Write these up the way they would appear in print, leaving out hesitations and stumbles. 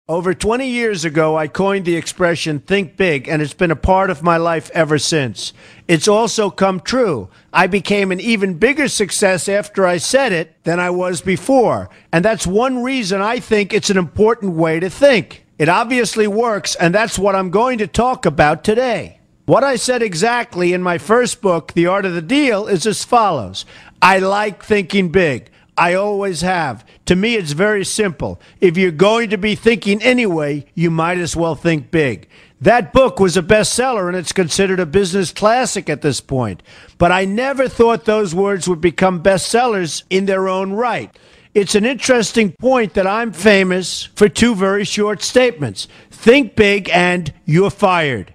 Over 20 years ago, I coined the expression think big, and it's been a part of my life ever since. It's also come true. I became an even bigger success after I said it than I was before. And that's one reason I think it's an important way to think. It obviously works, and that's what I'm going to talk about today. What I said exactly in my first book, The Art of the Deal, is as follows. I like thinking big. I always have. To me, it's very simple. If you're going to be thinking anyway, you might as well think big. That book was a bestseller, and it's considered a business classic at this point. But I never thought those words would become bestsellers in their own right. It's an interesting point that I'm famous for two very short statements. Think big and you're fired.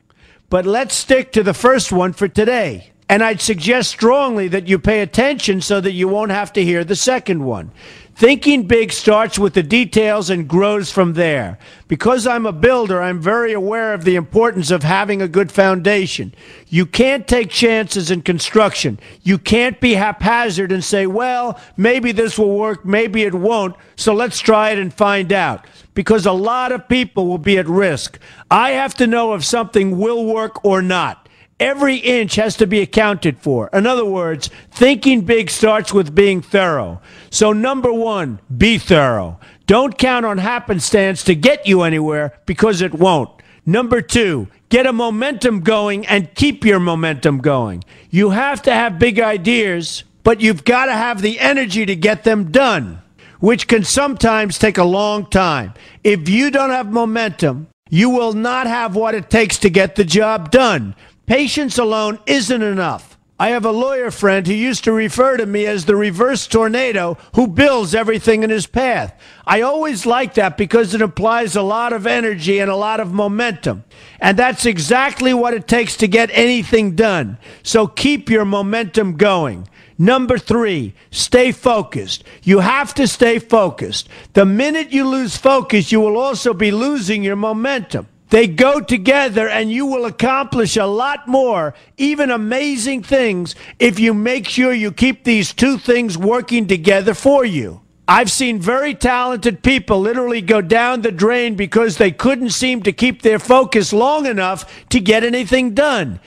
But let's stick to the first one for today. And I'd suggest strongly that you pay attention so that you won't have to hear the second one. Thinking big starts with the details and grows from there. Because I'm a builder, I'm very aware of the importance of having a good foundation. You can't take chances in construction. You can't be haphazard and say, well, maybe this will work, maybe it won't, so let's try it and find out. Because a lot of people will be at risk. I have to know if something will work or not. Every inch has to be accounted for. In other words, thinking big starts with being thorough. So number one, be thorough. Don't count on happenstance to get you anywhere because it won't. Number two, get a momentum going and keep your momentum going. You have to have big ideas, but you've got to have the energy to get them done, which can sometimes take a long time. If you don't have momentum, you will not have what it takes to get the job done. Patience alone isn't enough. I have a lawyer friend who used to refer to me as the reverse tornado who builds everything in his path. I always like that because it implies a lot of energy and a lot of momentum. And that's exactly what it takes to get anything done. So keep your momentum going. Number three, stay focused. You have to stay focused. The minute you lose focus, you will also be losing your momentum. They go together, and you will accomplish a lot more, even amazing things, if you make sure you keep these two things working together for you. I've seen very talented people literally go down the drain because they couldn't seem to keep their focus long enough to get anything done.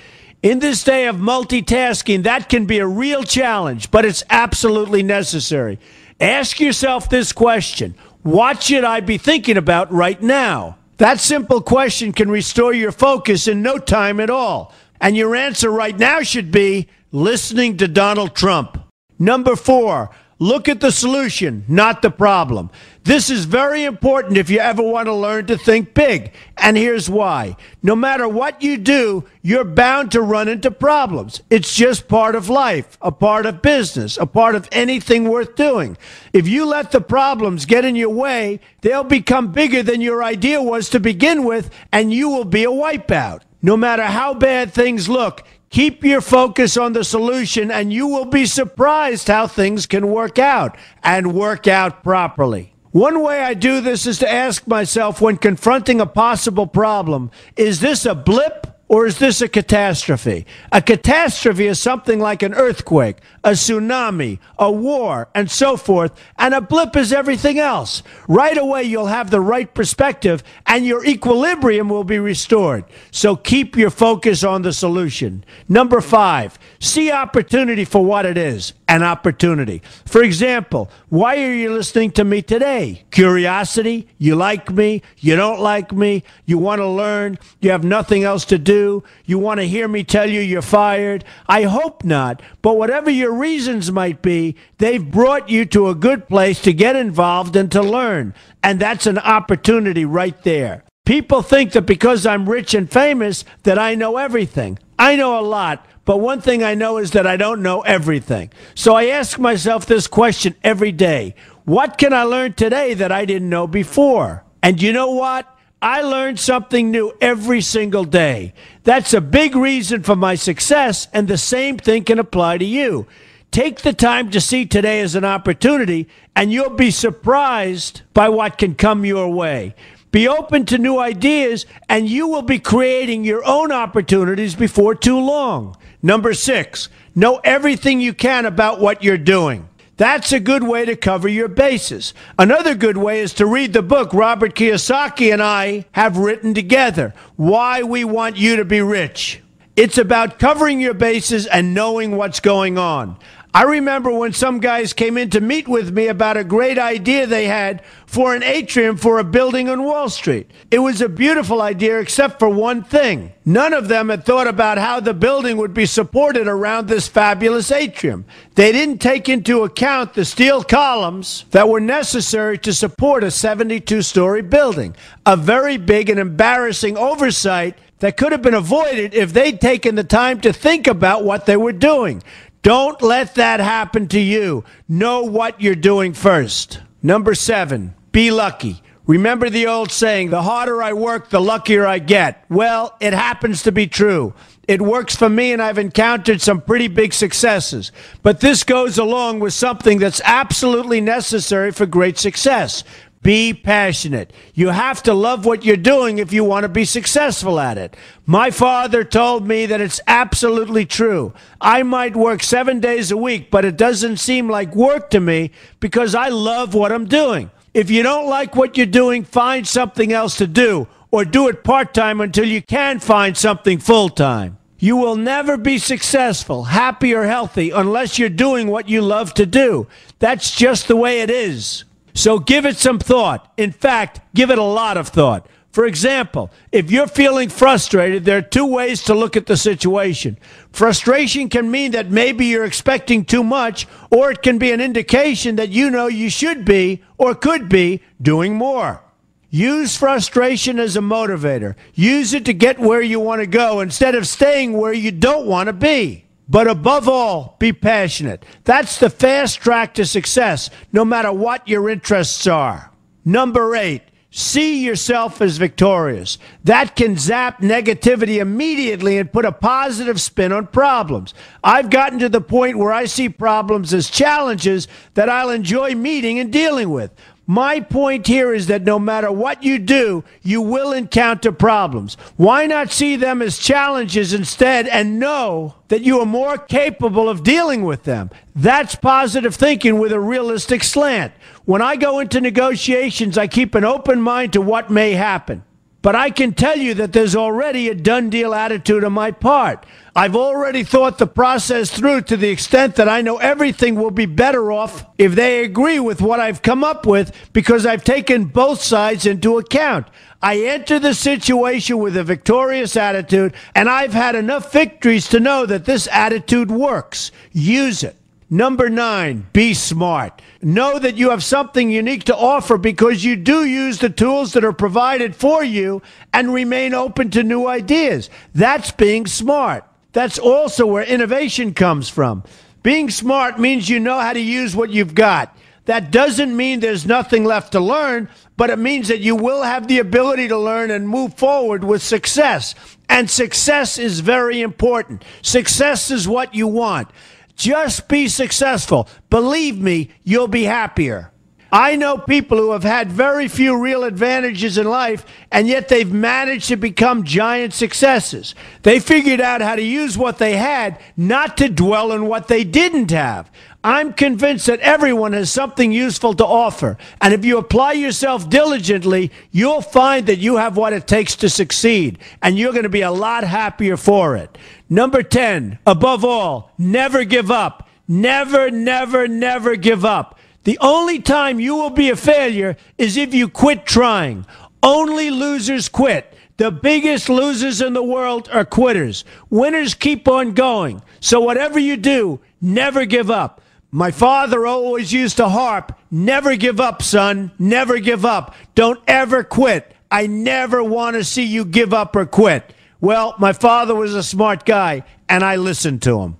In this day of multitasking, that can be a real challenge, but it's absolutely necessary. Ask yourself this question: what should I be thinking about right now? That simple question can restore your focus in no time at all. And your answer right now should be listening to Donald Trump. Number four, look at the solution, not the problem. This is very important if you ever want to learn to think big. And here's why. No matter what you do, you're bound to run into problems. It's just part of life, a part of business, a part of anything worth doing. If you let the problems get in your way, they'll become bigger than your idea was to begin with, and you will be a wipeout. No matter how bad things look, keep your focus on the solution, and you will be surprised how things can work out, and work out properly. One way I do this is to ask myself when confronting a possible problem, is this a blip or is this a catastrophe? A catastrophe is something like an earthquake, a tsunami, a war, and so forth, and a blip is everything else. Right away, you'll have the right perspective, and your equilibrium will be restored. So keep your focus on the solution. Number five, see opportunity for what it is, an opportunity. For example, why are you listening to me today? Curiosity? You like me? You don't like me? You want to learn? You have nothing else to do? You want to hear me tell you you're fired? I hope not. But whatever your reasons might be, they've brought you to a good place to get involved and to learn. And that's an opportunity right there. People think that because I'm rich and famous that I know everything. I know a lot, but one thing I know is that I don't know everything. So I ask myself this question every day. What can I learn today that I didn't know before? And you know what? I learn something new every single day. That's a big reason for my success, and the same thing can apply to you. Take the time to see today as an opportunity, and you'll be surprised by what can come your way. Be open to new ideas, and you will be creating your own opportunities before too long. Number six, know everything you can about what you're doing. That's a good way to cover your bases. Another good way is to read the book Robert Kiyosaki and I have written together, Why We Want You to Be Rich. It's about covering your bases and knowing what's going on. I remember when some guys came in to meet with me about a great idea they had for an atrium for a building on Wall Street. It was a beautiful idea except for one thing. None of them had thought about how the building would be supported around this fabulous atrium. They didn't take into account the steel columns that were necessary to support a 72-story building, a very big and embarrassing oversight that could have been avoided if they'd taken the time to think about what they were doing. Don't let that happen to you. Know what you're doing first. Number 7, be lucky. Remember the old saying, the harder I work, the luckier I get. Well, it happens to be true. It works for me, and I've encountered some pretty big successes. But this goes along with something that's absolutely necessary for great success. Be passionate. You have to love what you're doing if you want to be successful at it. My father told me that it's absolutely true. I might work 7 days a week, but it doesn't seem like work to me because I love what I'm doing. If you don't like what you're doing, find something else to do, or do it part-time until you can find something full-time. You will never be successful, happy, or healthy unless you're doing what you love to do. That's just the way it is. So give it some thought. In fact, give it a lot of thought. For example, if you're feeling frustrated, there are 2 ways to look at the situation. Frustration can mean that maybe you're expecting too much, or it can be an indication that you know you should be or could be doing more. Use frustration as a motivator. Use it to get where you want to go instead of staying where you don't want to be. But above all, be passionate. That's the fast track to success, no matter what your interests are. Number 8, see yourself as victorious. That can zap negativity immediately and put a positive spin on problems. I've gotten to the point where I see problems as challenges that I'll enjoy meeting and dealing with. My point here is that no matter what you do, you will encounter problems. Why not see them as challenges instead and know that you are more capable of dealing with them? That's positive thinking with a realistic slant. When I go into negotiations, I keep an open mind to what may happen. But I can tell you that there's already a done deal attitude on my part. I've already thought the process through to the extent that I know everything will be better off if they agree with what I've come up with because I've taken both sides into account. I enter the situation with a victorious attitude, and I've had enough victories to know that this attitude works. Use it. Number 9, be smart. Know that you have something unique to offer because you do use the tools that are provided for you and remain open to new ideas. That's being smart. That's also where innovation comes from. Being smart means you know how to use what you've got. That doesn't mean there's nothing left to learn, but it means that you will have the ability to learn and move forward with success. And success is very important. Success is what you want. Just be successful. Believe me, you'll be happier. I know people who have had very few real advantages in life, and yet they've managed to become giant successes. They figured out how to use what they had, not to dwell on what they didn't have. I'm convinced that everyone has something useful to offer, and if you apply yourself diligently, you'll find that you have what it takes to succeed, and you're going to be a lot happier for it. Number 10, above all, never give up. Never, never, never give up. The only time you will be a failure is if you quit trying. Only losers quit. The biggest losers in the world are quitters. Winners keep on going. So whatever you do, never give up. My father always used to harp, never give up, son, never give up. Don't ever quit. I never want to see you give up or quit. Well, my father was a smart guy, and I listened to him.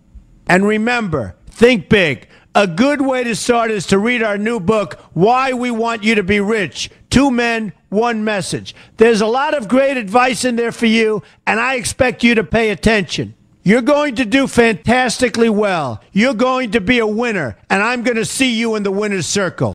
And remember, think big. A good way to start is to read our new book, Why We Want You to Be Rich. 2 men, 1 message. There's a lot of great advice in there for you, and I expect you to pay attention. You're going to do fantastically well. You're going to be a winner, and I'm going to see you in the winner's circle.